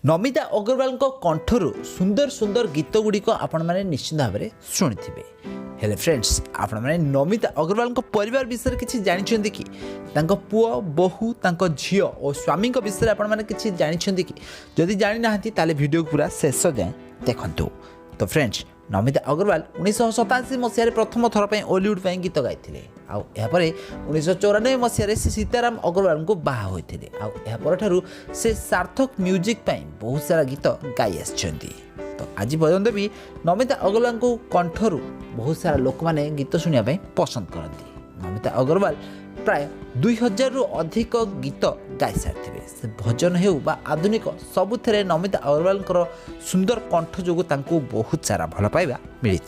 नमिता अग्रवाल कंठर सुंदर सुंदर गीत गुड़िक आपण मैंने निश्चित भाव में शुणिथिबे। हेले फ्रेंड्स, आपण मैंने नमिता अग्रवाल परिवार विषय किसी जानते कि पुओ बहु झी और स्वामी विषय आपण मैंने किसी जानते कि जदि जानी ना ताले वीडियो पूरा शेष जाए देखंतु। तो फ्रेंड्स, नमिता अग्रवाल 1987 मसीह प्रथम थर पर हॉलीवुड गीत गाई 1994 मसीह से सीताराम अग्रवाल को बाहा होते से सार्थक म्यूजिक बहुत सारा गीत गाई आछंती। तो आज पर्यंत भी नमिता अग्रवाल को कंठर बहुत सारा लोक मैंने गीत शुणा पसंद करती। नमिता अग्रवाल प्राय 2000 रु अधिक गीत गाई सारी से भजन हो आधुनिक सबुथे नमिता अग्रवाल सुंदर कंठ जो बहुत सारा भल पाइबा मिली।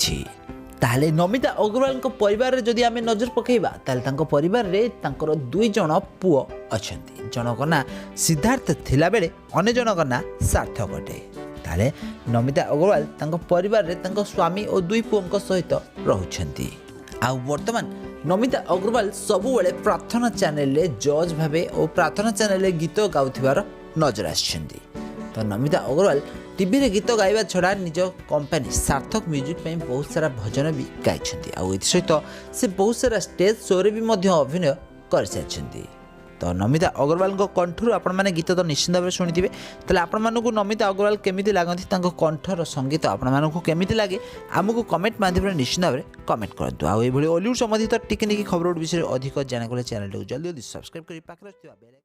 ताहले नमिता अग्रवाल परिवार जदि आम नजर पकईबा ताहले परिवार रे तांकर 2 जण पुओ अछंती। जनक ना सिद्धार्थ थिला बेले अन्य जनक ना सार्थक अटे। ताहले नमिता अग्रवाल परिवार रे स्वामी और 2 पुओं सहित रहुछंती। आ वर्तमान नमिता अग्रवाल सबुबले प्रार्थना चैनल रे जज भावे और प्रार्थना चैनल रे गीत गाउथिबार नजर आछंती। तो नमिता अग्रवाल टीवी रे गीत गाइबा छड़ा निज कंपनी सार्थक म्यूजिक में बहुत सारा भजन भी गाई सहित से बहुत सारा स्टेज शो रे भी अभिनय कर सारी। तो नमिता अग्रवाल कंठर आपण मैंने गीत तो निश्चित भाव शुणिथे। तेल आपण मानक नमिता अग्रवाल केमी लगती कंठर संगीत आपण मानक केमी लगे आमको कमेंट माध्यम निश्चित भाव में कमेंट करूँ। आउ ये हॉलीवुड संबंधित टिके खबर विषय अधिक जानक चैनल को जल्दी सब्सक्राइब कर